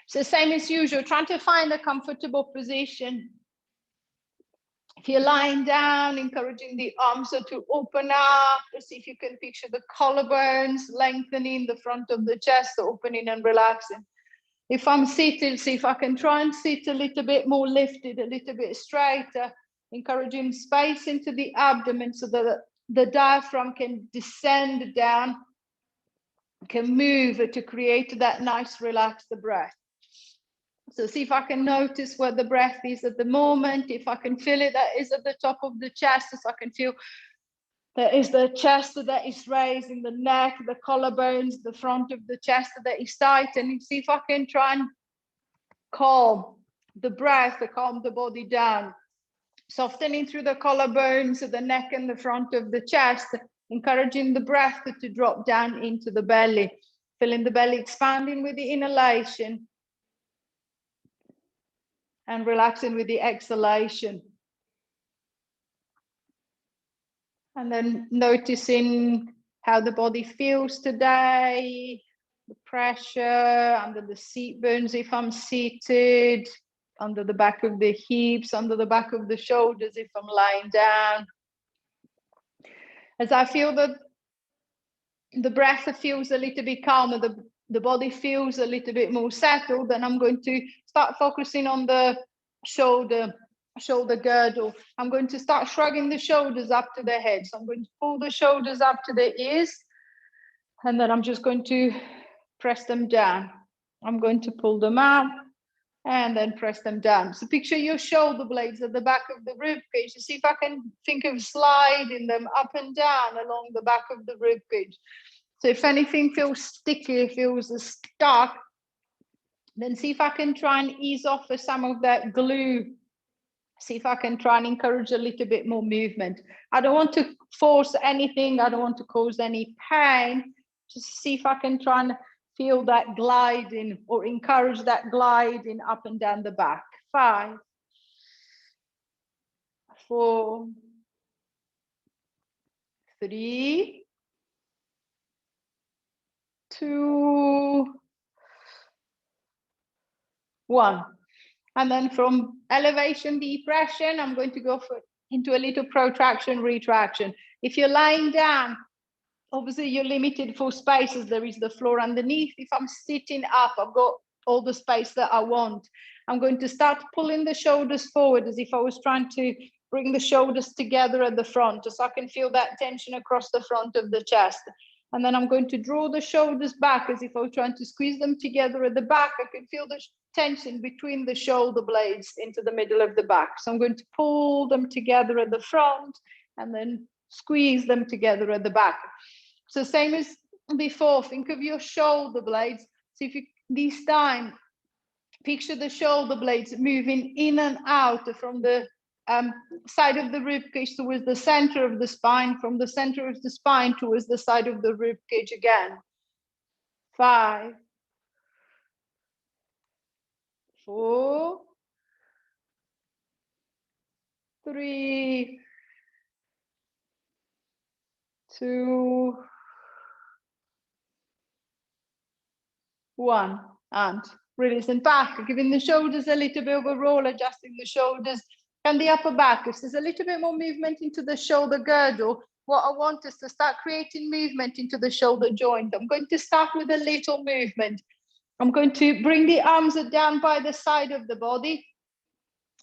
So same as usual, trying to find a comfortable position. If you're lying down, encouraging the arms to open up. See if you can picture the collarbones lengthening, the front of the chest opening and relaxing. If I'm seated, see if I can try and sit a little bit more lifted, a little bit straighter, encouraging space into the abdomen so that the diaphragm can descend down, can move to create that nice relaxed breath. So see if I can notice where the breath is at the moment. If I can feel it, that is at the top of the chest, so I can feel that is the chest that is raising, the neck, the collarbones, the front of the chest that is tight. And see if I can try and calm the breath, calm the body down. Softening through the collarbones, the neck and the front of the chest, encouraging the breath to drop down into the belly. Feeling the belly expanding with the inhalation and relaxing with the exhalation. And then noticing how the body feels today, the pressure under the seat bones if I'm seated, under the back of the hips, under the back of the shoulders if I'm lying down. As I feel that the breath feels a little bit calmer, the body feels a little bit more settled, then I'm going to start focusing on the shoulder girdle. I'm going to start shrugging the shoulders up to the head. So I'm going to pull the shoulders up to the ears, and then I'm just going to press them down. I'm going to pull them out and then press them down. So picture your shoulder blades at the back of the rib cage. See if I can think of sliding them up and down along the back of the rib cage. So if anything feels sticky, feels stuck, then see if I can try and ease off some of that glue. See if I can try and encourage a little bit more movement. I don't want to force anything. I don't want to cause any pain. Just see if I can try and feel that gliding or encourage that gliding up and down the back. 5, 4, 3, 2, 1. And then from elevation, depression, I'm going to go into a little protraction, retraction. If you're lying down, obviously you're limited for spaces. There is the floor underneath. If I'm sitting up, I've got all the space that I want. I'm going to start pulling the shoulders forward as if I was trying to bring the shoulders together at the front, so I can feel that tension across the front of the chest. And then I'm going to draw the shoulders back as if I was trying to squeeze them together at the back. I can feel the tension between the shoulder blades into the middle of the back. So I'm going to pull them together at the front and then squeeze them together at the back. So same as before, think of your shoulder blades. So if you, this time, picture the shoulder blades moving in and out from the side of the rib cage towards the center of the spine, from the center of the spine towards the side of the rib cage again. 5, 4, 3, 2, 1, and releasing back, giving the shoulders a little bit of a roll, adjusting the shoulders and the upper back. If there's a little bit more movement into the shoulder girdle, what I want is to start creating movement into the shoulder joint. I'm going to start with a little movement. I'm going to bring the arms down by the side of the body.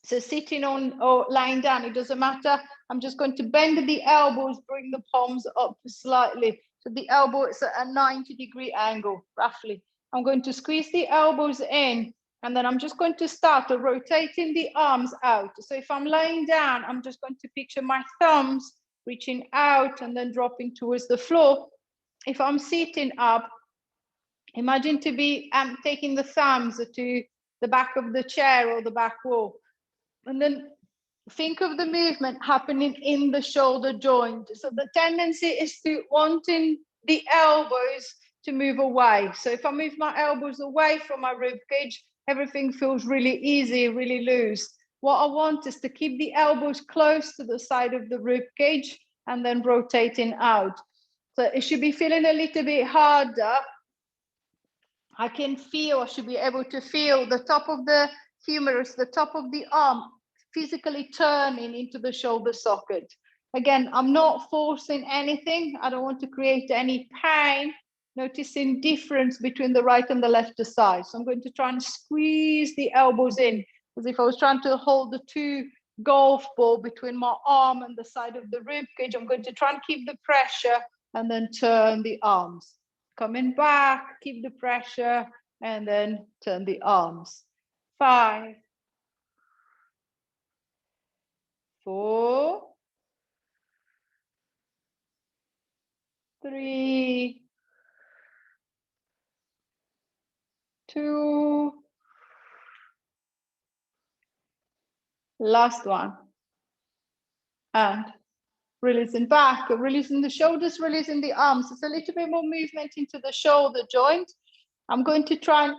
So sitting on or lying down, it doesn't matter. I'm just going to bend the elbows, bring the palms up slightly. So the elbow is at a 90-degree angle, roughly. I'm going to squeeze the elbows in, and then I'm just going to start rotating the arms out. So if I'm laying down, I'm just going to picture my thumbs reaching out and then dropping towards the floor. If I'm sitting up, imagine to be taking the thumbs to the back of the chair or the back wall. And then think of the movement happening in the shoulder joint. So the tendency is to wanting the elbows to move away. So if I move my elbows away from my rib cage, everything feels really easy, really loose. What I want is to keep the elbows close to the side of the rib cage and then rotating out. So it should be feeling a little bit harder I can feel, I should be able to feel the top of the humerus, the top of the arm, physically turning into the shoulder socket. Again, I'm not forcing anything. I don't want to create any pain. Noticing difference between the right and the left side. So I'm going to try and squeeze the elbows in as if I was trying to hold the two golf ball between my arm and the side of the rib cage. I'm going to try and keep the pressure and then turn the arms. Coming back, keep the pressure, and then turn the arms. 5, 4, 3, 2, last one. And releasing back, releasing the shoulders, releasing the arms. It's a little bit more movement into the shoulder joint. I'm going to try and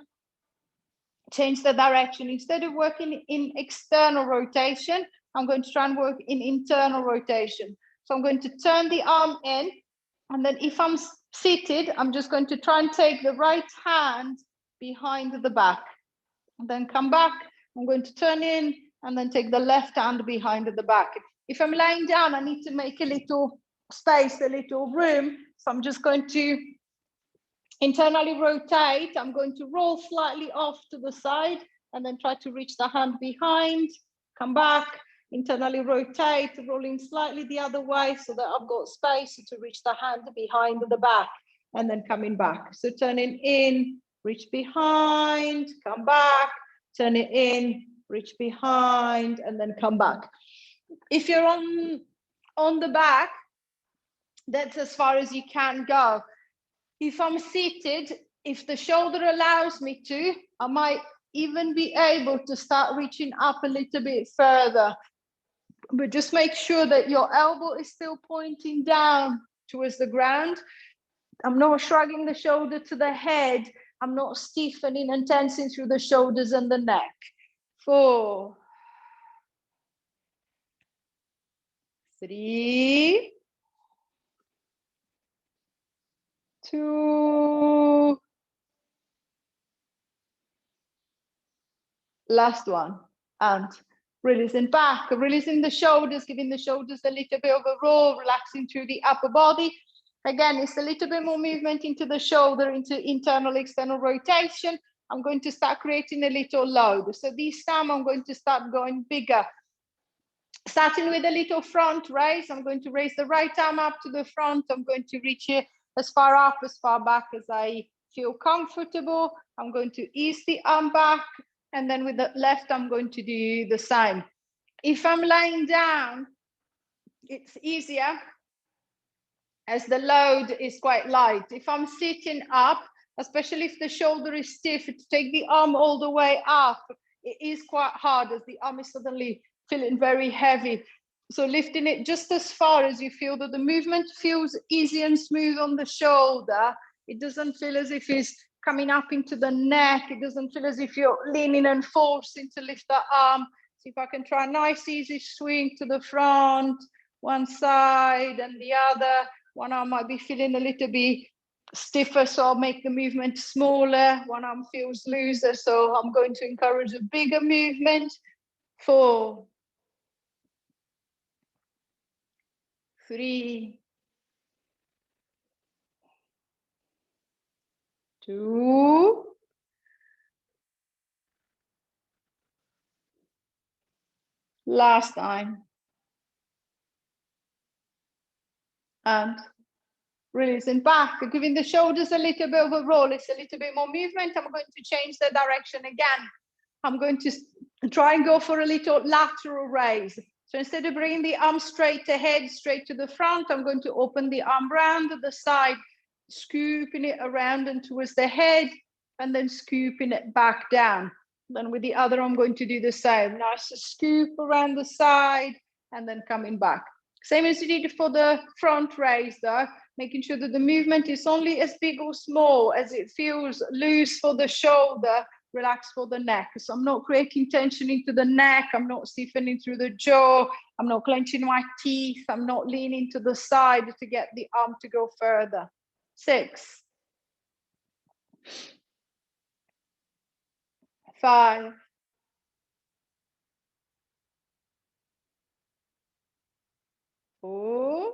change the direction. Instead of working in external rotation, I'm going to try and work in internal rotation. So I'm going to turn the arm in, and then if I'm seated, I'm just going to try and take the right hand behind the back, and then come back. I'm going to turn in and then take the left hand behind the back. If I'm lying down, I need to make a little space, a little room. So I'm just going to internally rotate. I'm going to roll slightly off to the side and then try to reach the hand behind, come back, internally rotate, rolling slightly the other way so that I've got space to reach the hand behind the back, and then coming back. So turning in, reach behind, come back, turn it in, reach behind, and then come back. If you're on the back, that's as far as you can go. If I'm seated, if the shoulder allows me to, I might even be able to start reaching up a little bit further. But just make sure that your elbow is still pointing down towards the ground. I'm not shrugging the shoulder to the head. I'm not stiffening and tensing through the shoulders and the neck. 4, 3, 2, last one. And releasing back, releasing the shoulders, giving the shoulders a little bit of a roll, relaxing through the upper body. Again, it's a little bit more movement into the shoulder, into internal, external rotation. I'm going to start creating a little load. So this time I'm going to start going bigger. Starting with a little front raise, I'm going to raise the right arm up to the front. I'm going to reach it as far up, as far back as I feel comfortable. I'm going to ease the arm back, and then with the left, I'm going to do the same. If I'm lying down, it's easier as the load is quite light. If I'm sitting up, especially if the shoulder is stiff, to take the arm all the way up, it is quite hard as the arm is suddenly feeling very heavy. So lifting it just as far as you feel that the movement feels easy and smooth on the shoulder. It doesn't feel as if it's coming up into the neck. It doesn't feel as if you're leaning and forcing to lift the arm. See if I can try a nice easy swing to the front, one side and the other. One arm might be feeling a little bit stiffer, so I'll make the movement smaller. One arm feels looser, so I'm going to encourage a bigger movement. 4, 3, 2, last time. And releasing back, giving the shoulders a little bit of a roll. It's a little bit more movement. I'm going to change the direction again. I'm going to try and go for a little lateral raise. So instead of bringing the arm straight ahead, straight to the front, I'm going to open the arm round to the side, scooping it around and towards the head, and then scooping it back down. Then with the other, I'm going to do the same. Nice scoop around the side, and then coming back. Same as you did for the front raise though, making sure that the movement is only as big or small as it feels loose for the shoulder, relax for the neck. So I'm not creating tension into the neck. I'm not stiffening through the jaw. I'm not clenching my teeth. I'm not leaning to the side to get the arm to go further. 6, 5, 4,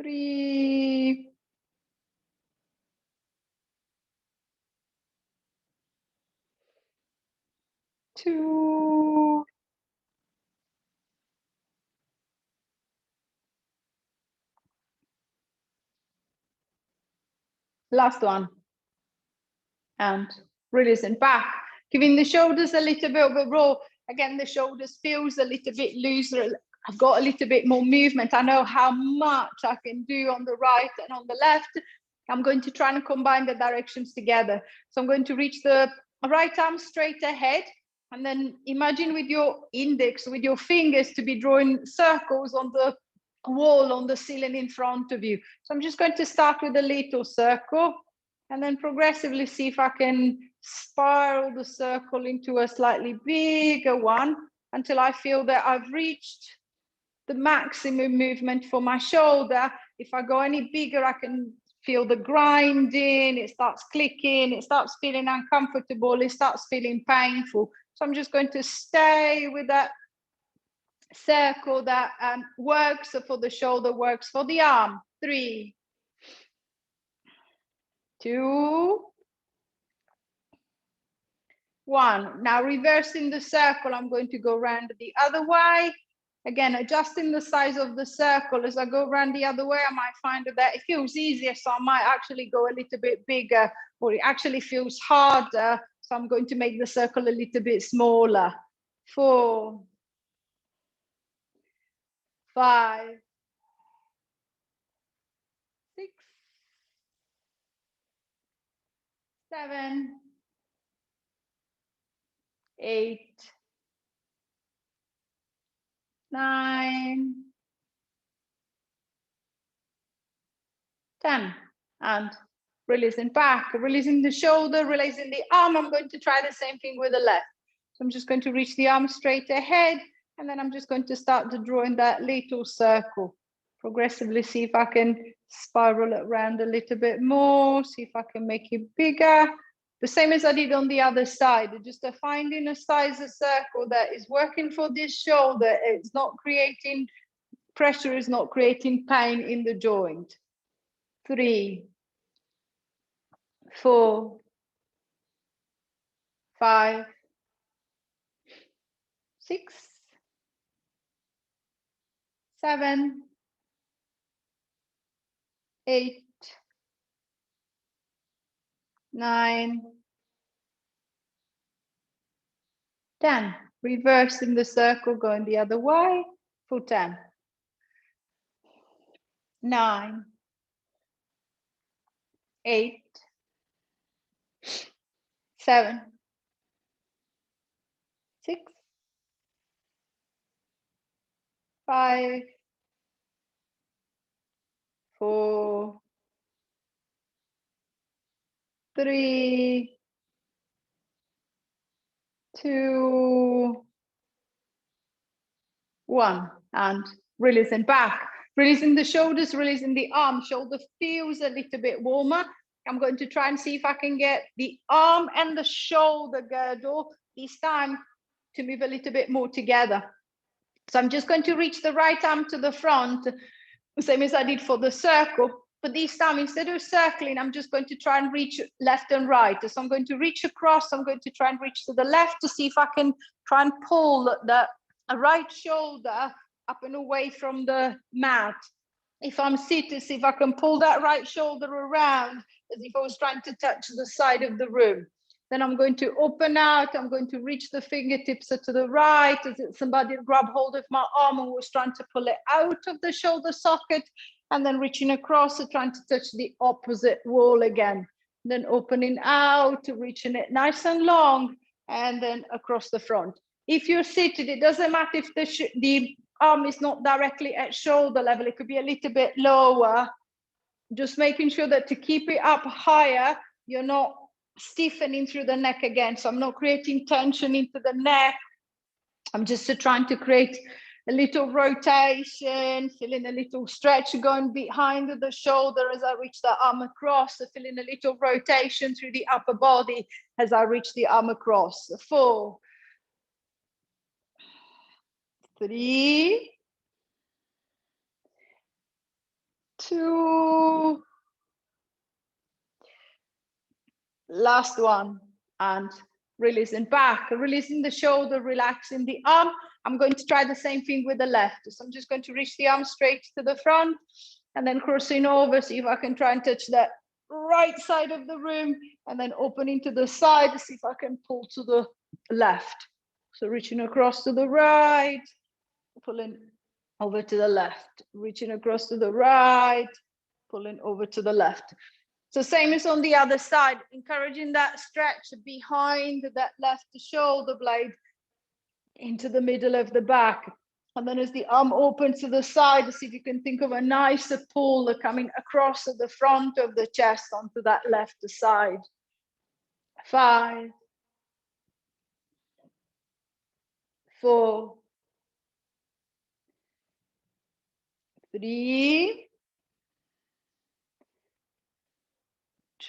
3, 2, last one, and releasing back, giving the shoulders a little bit of a roll. Again, the shoulders feels a little bit looser. I've got a little bit more movement. I know how much I can do on the right and on the left. I'm going to try and combine the directions together. So I'm going to reach the right arm straight ahead, and then imagine with your index, with your fingers, to be drawing circles on the wall, on the ceiling in front of you. So I'm just going to start with a little circle, and then progressively see if I can spiral the circle into a slightly bigger one until I feel that I've reached the maximum movement for my shoulder. If I go any bigger, I can feel the grinding, it starts clicking, it starts feeling uncomfortable, it starts feeling painful. So I'm just going to stay with that circle that works for the shoulder, works for the arm. 3, 2, 1. Now reversing the circle, I'm going to go around the other way. Again, adjusting the size of the circle. As I go around the other way, I might find that it feels easier, so I might actually go a little bit bigger, or it actually feels harder, so I'm going to make the circle a little bit smaller. 4, 5, 6, 7, 8, 9, 10, and releasing back, releasing the shoulder, releasing the arm. I'm going to try the same thing with the left. So I'm just going to reach the arm straight ahead, and then I'm just going to start to draw in that little circle. Progressively see if I can spiral it around a little bit more, see if I can make it bigger. The same as I did on the other side, just finding a size of circle that is working for this shoulder. It's not creating pressure, is not creating pain in the joint. 3, 4, 5, 6, 7, 8, 9, 10. Reversing the circle, going the other way for 10. 9, 8, 7, 6, 5, 4, 3, 2, 1, and releasing back, releasing the shoulders, releasing the arm. Shoulder feels a little bit warmer. I'm going to try and see if I can get the arm and the shoulder girdle this time to move a little bit more together. So I'm just going to reach the right arm to the front, the same as I did for the circle. But this time, instead of circling, I'm just going to try and reach left and right. So I'm going to reach across. I'm going to try and reach to the left to see if I can try and pull the right shoulder up and away from the mat. If I'm seated, see if I can pull that right shoulder around as if I was trying to touch the side of the room. Then I'm going to open out. I'm going to reach the fingertips to the right as if somebody grabbed hold of my arm and was trying to pull it out of the shoulder socket, and then reaching across and trying to touch the opposite wall again. Then opening out, reaching it nice and long, and then across the front. If you're seated, it doesn't matter if the arm is not directly at shoulder level. It could be a little bit lower. Just making sure that to keep it up higher, you're not stiffening through the neck again. So I'm not creating tension into the neck. I'm just trying to create a little rotation, feeling a little stretch going behind the shoulder as I reach the arm across, so feeling a little rotation through the upper body as I reach the arm across. 4, 3, 2, last one, and releasing back, releasing the shoulder, relaxing the arm. I'm going to try the same thing with the left. So I'm just going to reach the arm straight to the front and then crossing over, see if I can try and touch that right side of the room, and then opening to the side, see if I can pull to the left. So reaching across to the right, pulling over to the left, reaching across to the right, pulling over to the left. So same as on the other side, encouraging that stretch behind that left shoulder blade into the middle of the back. And then as the arm opens to the side, see if you can think of a nicer pull coming across the front of the chest onto that left side. 5, 4, 3,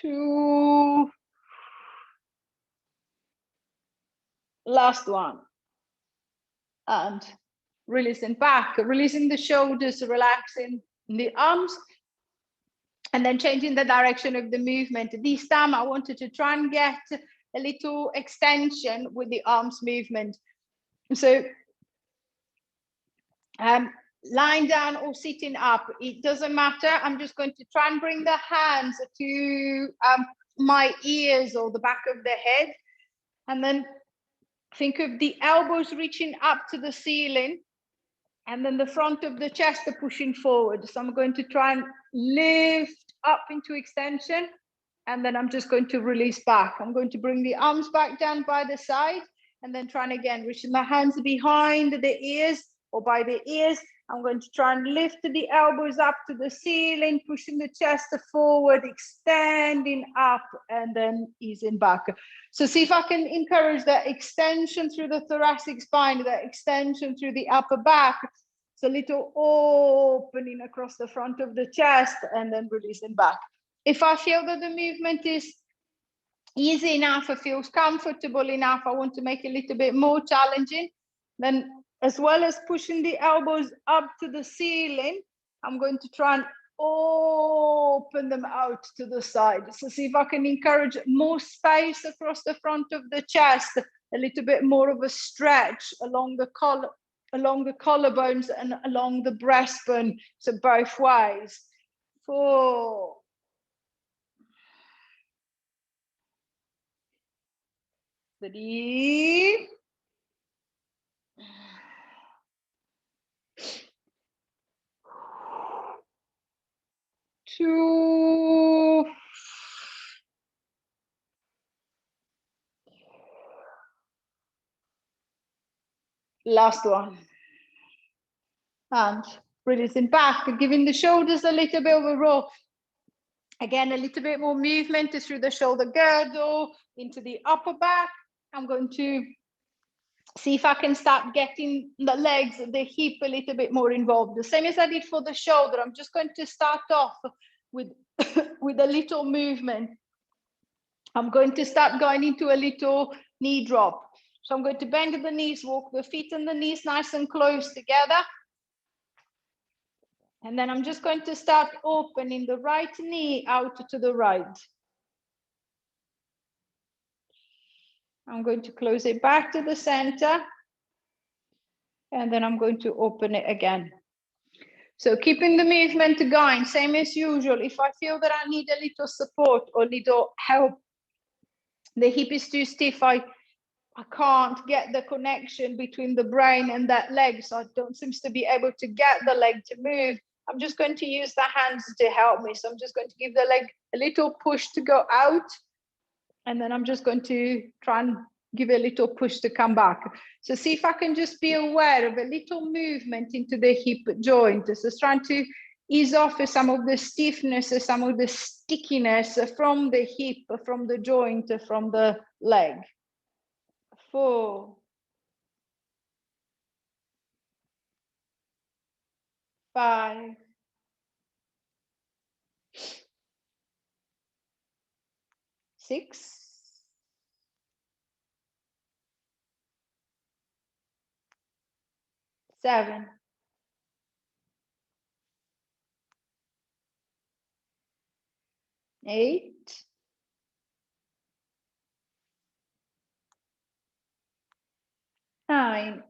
2, last one. And releasing back, releasing the shoulders, relaxing the arms, and then changing the direction of the movement. This time I wanted to try and get a little extension with the arms movement. So lying down or sitting up, it doesn't matter. I'm just going to try and bring the hands to my ears or the back of the head, and then think of the elbows reaching up to the ceiling, and then the front of the chest pushing forward. So I'm going to try and lift up into extension, and then I'm just going to release back. I'm going to bring the arms back down by the side, and then trying again, reaching my hands behind the ears or by the ears. I'm going to try and lift the elbows up to the ceiling, pushing the chest forward, extending up, and then easing back. So see if I can encourage that extension through the thoracic spine, that extension through the upper back. So a little opening across the front of the chest and then releasing back. If I feel that the movement is easy enough, it feels comfortable enough, I want to make it a little bit more challenging, then as well as pushing the elbows up to the ceiling, I'm going to try and open them out to the side. So see if I can encourage more space across the front of the chest, a little bit more of a stretch along the collarbones and along the breastbone, so both ways. 4, 3, 2, last one. And releasing back, giving the shoulders a little bit of a roll. Again, a little bit more movement through the shoulder girdle into the upper back. I'm going to see if I can start getting the legs, the hip a little bit more involved. The same as I did for the shoulder. I'm just going to start off with, with a little movement. I'm going to start going into a little knee drop. So I'm going to bend the knees, walk the feet and the knees nice and close together. And then I'm just going to start opening the right knee out to the right. I'm going to close it back to the center. And then I'm going to open it again. So keeping the movement going, same as usual. If I feel that I need a little support or little help, the hip is too stiff, I can't get the connection between the brain and that leg, so I don't seem to be able to get the leg to move. I'm just going to use the hands to help me. So I'm just going to give the leg a little push to go out, and then I'm just going to try and give a little push to come back. So see if I can just be aware of a little movement into the hip joint. So it's trying to ease off some of the stiffness, some of the stickiness from the hip, from the joint, from the leg. 4, 5, 6, 7, 8, 9,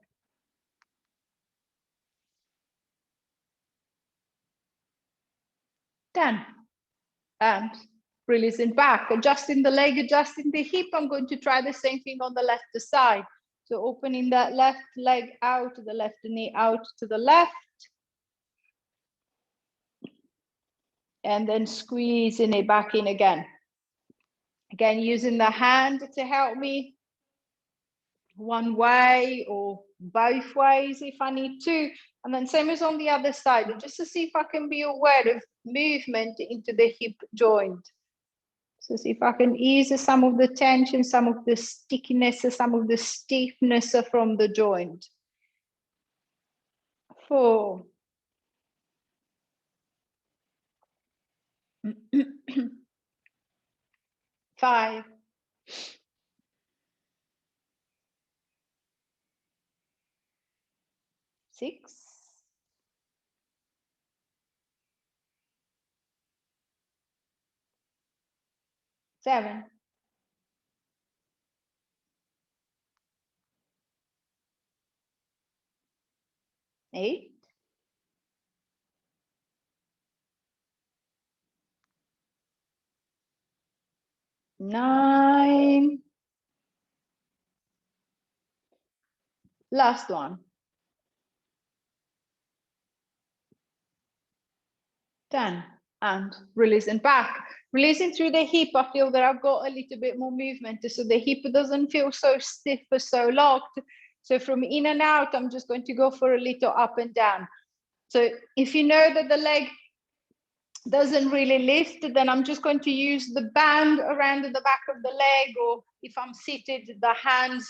10. And releasing back, adjusting the leg, adjusting the hip. I'm going to try the same thing on the left side. So opening that left leg out, the left knee out to the left. And then squeezing it back in again. Again, using the hand to help me one way or both ways if I need to. And then same as on the other side, just to see if I can be aware of movement into the hip joint. So see if I can ease some of the tension, some of the stickiness, some of the stiffness from the joint. 4. 5. 6. 7. 8. 9. Last one. 10. And releasing back. Releasing through the hip, I feel that I've got a little bit more movement, so the hip doesn't feel so stiff or so locked. So from in and out, I'm just going to go for a little up and down. So if you know that the leg doesn't really lift, then I'm just going to use the band around the back of the leg, or if I'm seated, the hands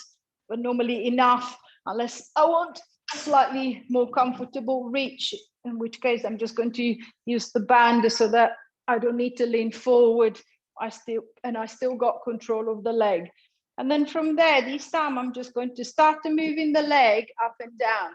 are normally enough, unless I want a slightly more comfortable reach, in which case I'm just going to use the band so that I don't need to lean forward. I still got control of the leg. And then from there, this time I'm just going to start moving the leg up and down.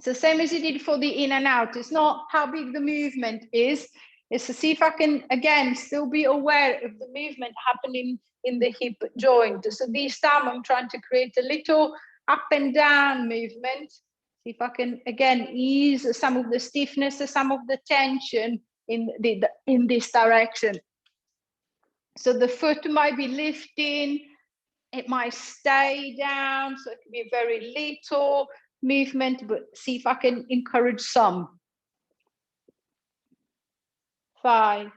So same as you did for the in and out. It's not how big the movement is. It's to see if I can, again, still be aware of the movement happening in the hip joint. So this time I'm trying to create a little up and down movement. See if I can, again, ease some of the stiffness, some of the tension in this direction. So the foot might be lifting, it might stay down, so it can be very little movement, but see if I can encourage some. 5,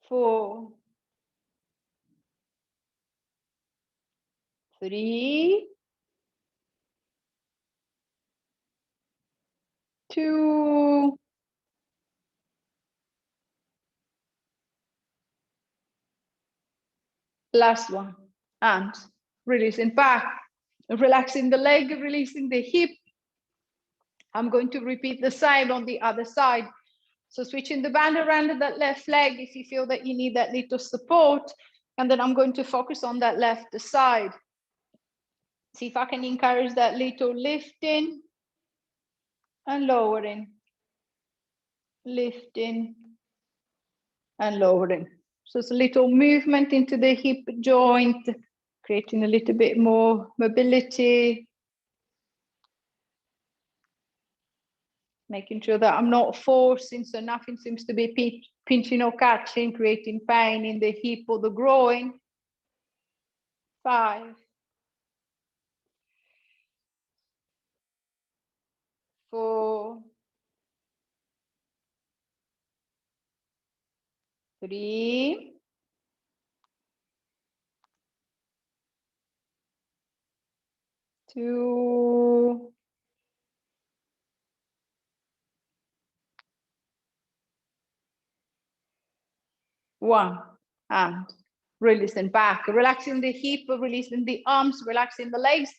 4, 3, 2, 1. And releasing back, relaxing the leg, releasing the hip. I'm going to repeat the same on the other side. So switching the band around that left leg if you feel that you need that little support. And then I'm going to focus on that left side. See if I can encourage that little lifting and lowering, lifting and lowering. So it's a little movement into the hip joint, creating a little bit more mobility. Making sure that I'm not forcing, so nothing seems to be pinching or catching, creating pain in the hip or the groin. 5, 4, 3, 2, 1. And releasing back, relaxing the hip, releasing the arms, relaxing the legs.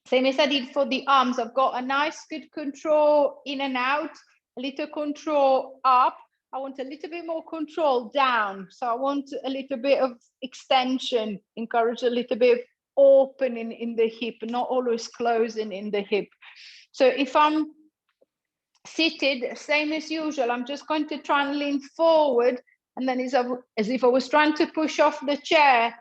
Same as I did for the arms. I've got a nice good control in and out, a little control up. I want a little bit more control down. So I want a little bit of extension, encourage a little bit of opening in the hip, not always closing in the hip. So if I'm seated, same as usual, I'm just going to try and lean forward, and then as if I was trying to push off the chair,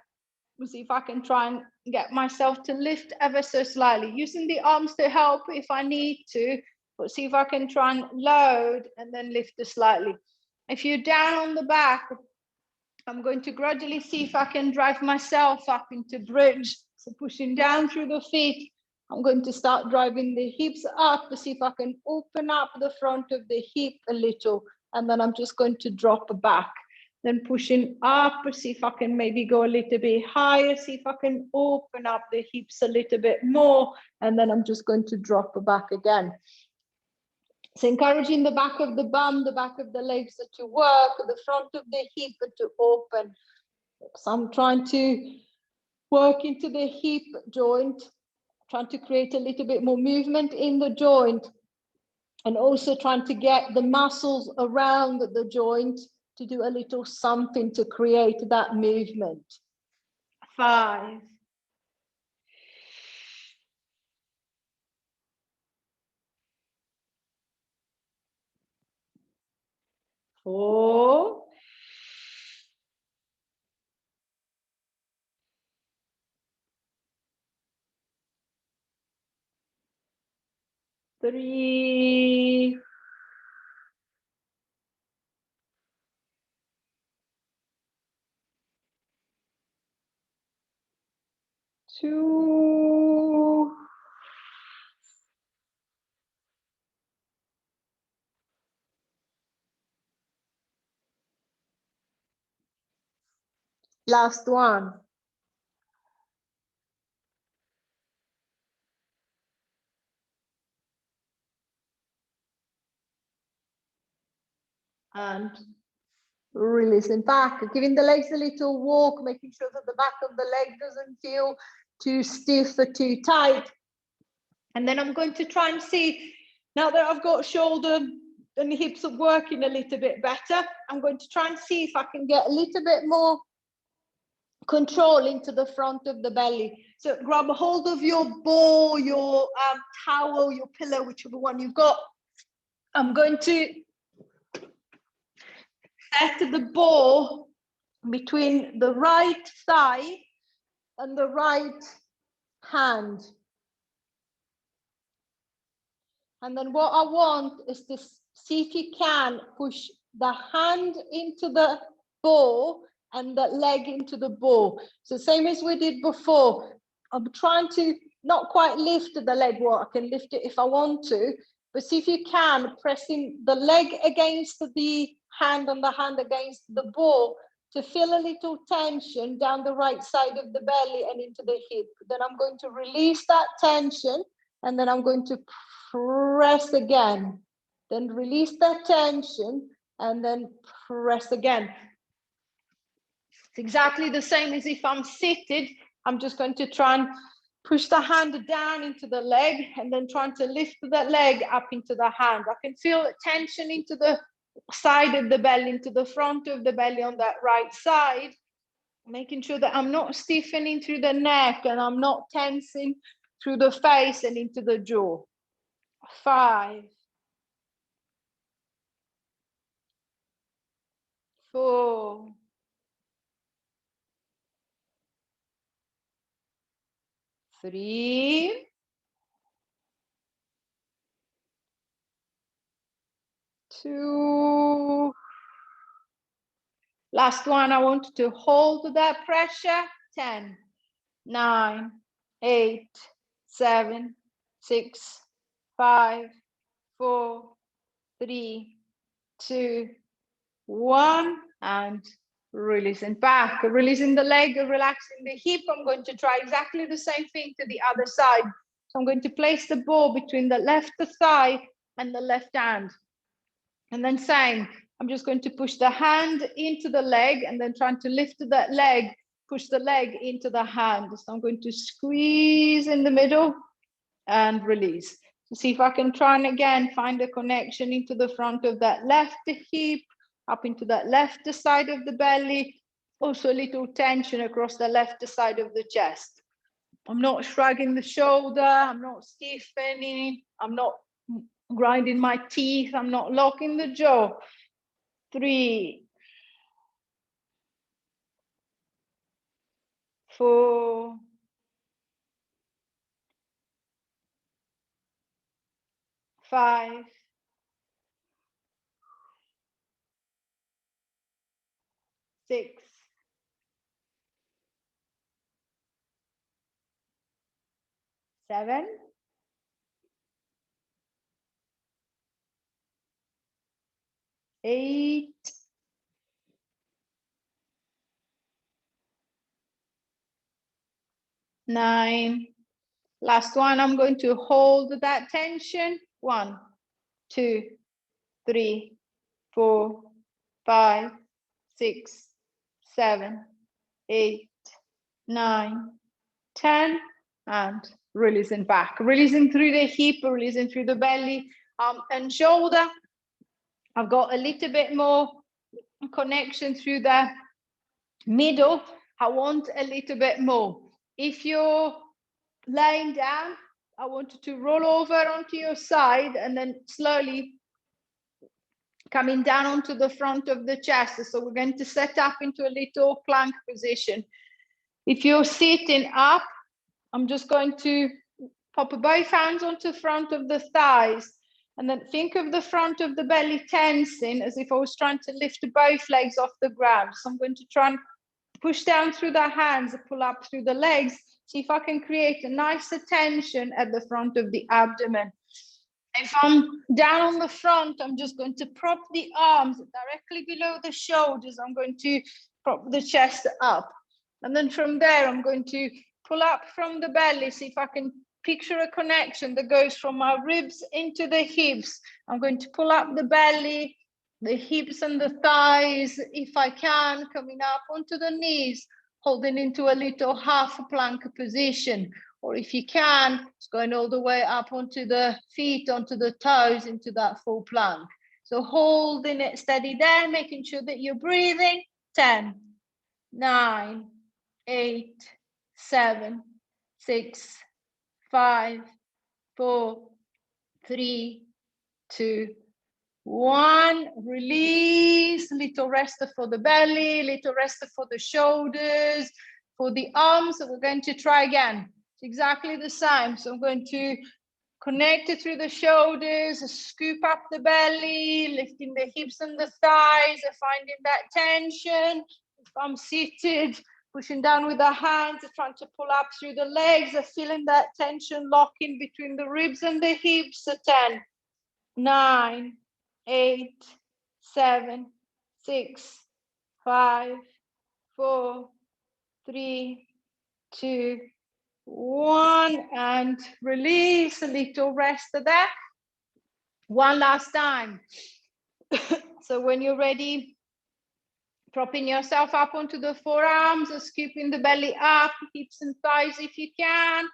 we'll see if I can try and get myself to lift ever so slightly, using the arms to help if I need to, but see if I can try and load and then lift it slightly. If you're down on the back, I'm going to gradually see if I can drive myself up into bridge. So pushing down through the feet, I'm going to start driving the hips up to see if I can open up the front of the hip a little, and then I'm just going to drop back. Then pushing up, see if I can maybe go a little bit higher, see if I can open up the hips a little bit more, and then I'm just going to drop back again. So encouraging the back of the bum, the back of the legs to work, the front of the hip to open. So I'm trying to work into the hip joint, trying to create a little bit more movement in the joint, and also trying to get the muscles around the joint to do a little something to create that movement. 5, 4, 3, 2, last one. And releasing back, giving the legs a little walk, making sure that the back of the leg doesn't feel too stiff or too tight. And then I'm going to try and see, now that I've got shoulder and hips working a little bit better, I'm going to try and see if I can get a little bit more control into the front of the belly. So grab a hold of your ball, your towel, your pillow, whichever one you've got. I'm going to set the ball between the right thigh and the right hand. And then what I want is to see if you can push the hand into the ball and the leg into the ball. So same as we did before. I'm trying to not quite lift the leg. Well, I can lift it if I want to, but see if you can, pressing the leg against the hand and the hand against the ball to feel a little tension down the right side of the belly and into the hip. Then I'm going to release that tension, and then I'm going to press again. Then release that tension and then press again. It's exactly the same as if I'm seated. I'm just going to try and push the hand down into the leg and then trying to lift that leg up into the hand. I can feel tension into the side of the belly, into the front of the belly on that right side, making sure that I'm not stiffening through the neck and I'm not tensing through the face and into the jaw. 5, 4, 3, 2. Last one, I want to hold that pressure. 10, 9, 8, 7, 6, 5, 4, 3, 2, 1, and releasing back, releasing the leg, relaxing the hip. I'm going to try exactly the same thing to the other side. So I'm going to place the ball between the left thigh and the left hand. And then same, I'm just going to push the hand into the leg and then trying to lift that leg, push the leg into the hand. So I'm going to squeeze in the middle and release. So see if I can try and again find a connection into the front of that left hip, up into that left side of the belly. Also a little tension across the left side of the chest. I'm not shrugging the shoulder, I'm not stiffening, I'm not grinding my teeth, I'm not locking the jaw. 3, 4, 5, 6, 7, 8, 9. Last one, I'm going to hold that tension. 1, 2, 3, 4, 5, 6, 7, 8, 9, 10, and releasing back. Releasing through the hip, releasing through the belly and shoulder. I've got a little bit more connection through the middle. I want a little bit more. If you're laying down, I want you to roll over onto your side and then slowly coming down onto the front of the chest. So we're going to set up into a little plank position. If you're sitting up, I'm just going to pop both hands onto the front of the thighs and then think of the front of the belly tensing as if I was trying to lift both legs off the ground. So I'm going to try and push down through the hands, pull up through the legs, see if I can create a nice tension at the front of the abdomen. If I'm down on the front, I'm just going to prop the arms directly below the shoulders. I'm going to prop the chest up. And then from there, I'm going to pull up from the belly, see if I can picture a connection that goes from my ribs into the hips. I'm going to pull up the belly, the hips and the thighs, if I can, coming up onto the knees, holding into a little half plank position. Or if you can, it's going all the way up onto the feet, onto the toes, into that full plank. So holding it steady there, making sure that you're breathing. 10, 9, 8, 7, 6, 5, 4, 3, 2, 1. Release. Little rest for the belly, little rest for the shoulders, for the arms. So we're going to try again. It's exactly the same. So I'm going to connect it through the shoulders, scoop up the belly, lifting the hips and the thighs, finding that tension. If I'm seated, pushing down with the hands, trying to pull up through the legs, feeling that tension locking between the ribs and the hips. 10, 9, 8, 7, 6, 5, 4, 3, 2, 1, and release. A little rest there. One last time. So when you're ready, propping yourself up onto the forearms, scooping the belly up, hips and thighs if you can,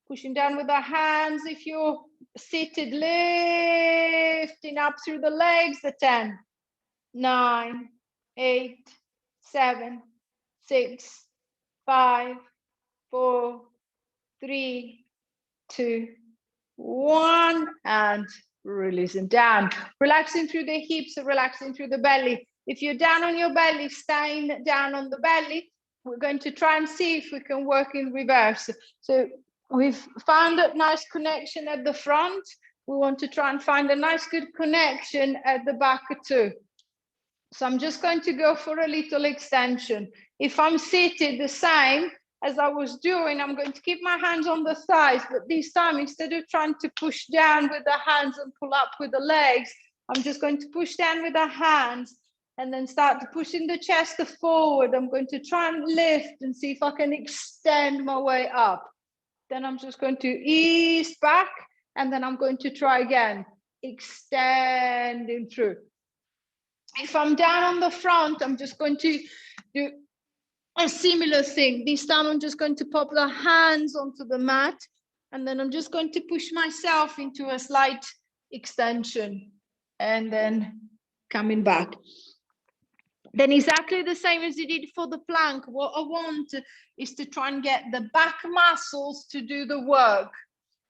pushing down with the hands if you're seated, lifting up through the legs. 10, 9, 8, 7, 6, 5, 4, 3, 2, 1, and releasing down. Relaxing through the hips, relaxing through the belly. If you're down on your belly, staying down on the belly, we're going to try and see if we can work in reverse. So we've found a nice connection at the front. We want to try and find a nice good connection at the back too. So I'm just going to go for a little extension. If I'm seated the same as I was doing, I'm going to keep my hands on the thighs, but this time, instead of trying to push down with the hands and pull up with the legs, I'm just going to push down with the hands and then start pushing the chest forward. I'm going to try and lift and see if I can extend my way up. Then I'm just going to ease back, and then I'm going to try again, extending through. If I'm down on the front, I'm just going to do a similar thing. This time I'm just going to pop the hands onto the mat And then I'm just going to push myself into a slight extension and then coming back. Then exactly the same as you did for the plank, what I want is to try and get the back muscles to do the work.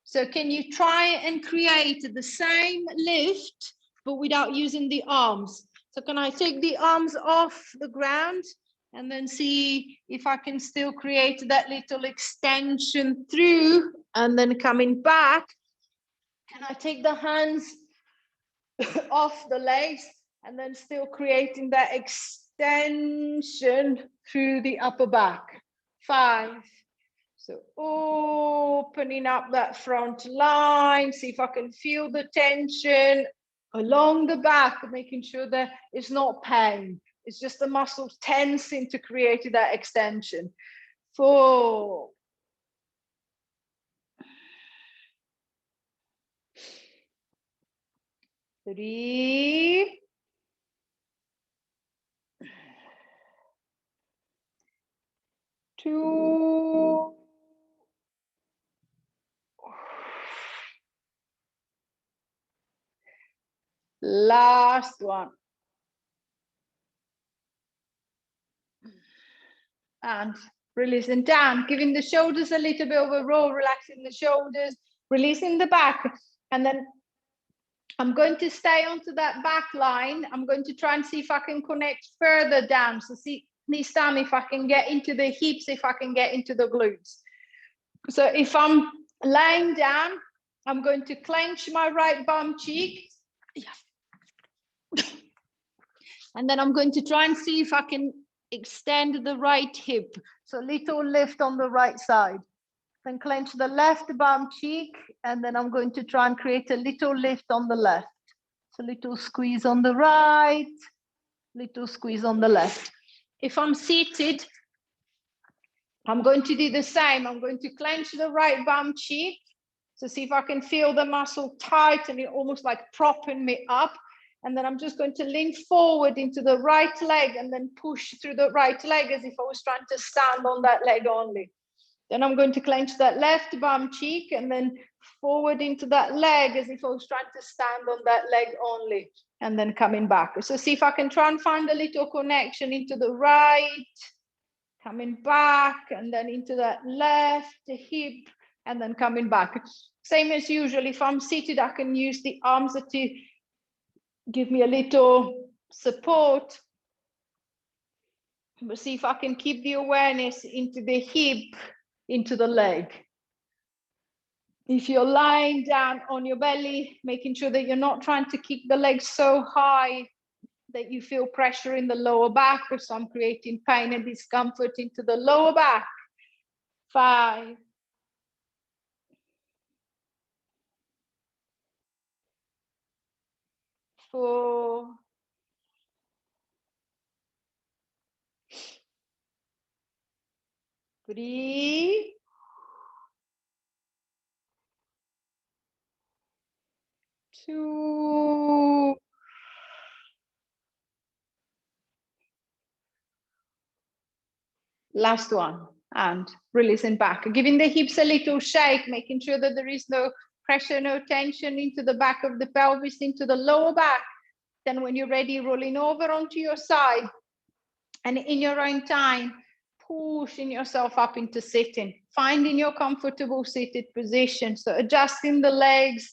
So can you try and create the same lift, but without using the arms? So can I take the arms off the ground and then see if I can still create that little extension through and then coming back? Can I take the hands off the legs and then still creating that extension through the upper back? 5. So opening up that front line, see if I can feel the tension along the back, making sure that it's not pain. It's just the muscles tensing to create that extension. 4. 3. 2. Last one. And releasing down, giving the shoulders a little bit of a roll, relaxing the shoulders, releasing the back. And then I'm going to stay onto that back line. I'm going to try and see if I can connect further down. So see this time if I can get into the hips, if I can get into the glutes. So if I'm lying down, I'm going to clench my right bum cheek. And then I'm going to try and see if I can extend the right hip. So little lift on the right side. Then clench the left bum cheek. And then I'm going to try and create a little lift on the left. So little squeeze on the right, little squeeze on the left. If I'm seated, I'm going to do the same. I'm going to clench the right bum cheek to see if I can feel the muscle tighten it, almost like propping me up. And then I'm just going to lean forward into the right leg and then push through the right leg as if I was trying to stand on that leg only. Then I'm going to clench that left bum cheek and then forward into that leg as if I was trying to stand on that leg only, and then coming back. So see if I can try and find a little connection into the right, coming back, and then into that left hip, and then coming back. Same as usual, if I'm seated, I can use the arms to give me a little support. But see if I can keep the awareness into the hip, into the leg. If you're lying down on your belly, making sure that you're not trying to kick the legs so high that you feel pressure in the lower back, or some creating pain and discomfort into the lower back. 5. 4. 3. 2. Last one. And releasing back. Giving the hips a little shake, making sure that there is no pressure, no tension into the back of the pelvis, into the lower back. Then when you're ready, rolling over onto your side. And in your own time, pushing yourself up into sitting, finding your comfortable seated position. So adjusting the legs,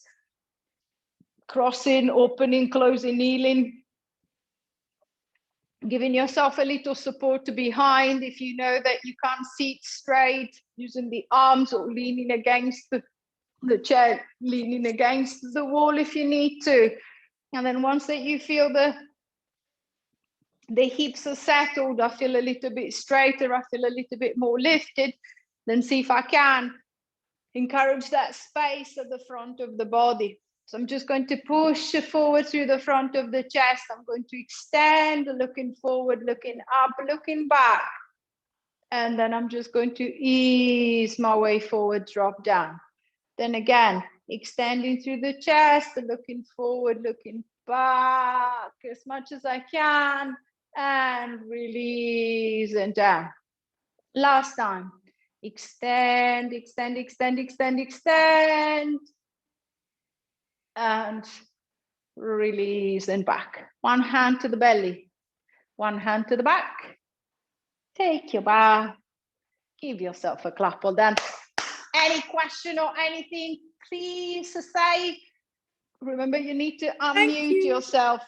crossing, opening, closing, kneeling, giving yourself a little support to behind. If you know that you can't sit straight, using the arms or leaning against the chair, leaning against the wall if you need to. And then once that you feel the hips are settled, I feel a little bit straighter, I feel a little bit more lifted, then see if I can encourage that space at the front of the body. So I'm just going to push forward through the front of the chest. I'm going to extend, looking forward, looking up, looking back. And then I'm just going to ease my way forward, drop down. Then again, extending through the chest, looking forward, looking back as much as I can, and release and down. Last time. Extend, extend, extend, extend, extend. And release and back. One hand to the belly, one hand to the back. Take your bow. Give yourself a clap. Well done. Any question or anything, please say. Remember, you need to unmute yourself.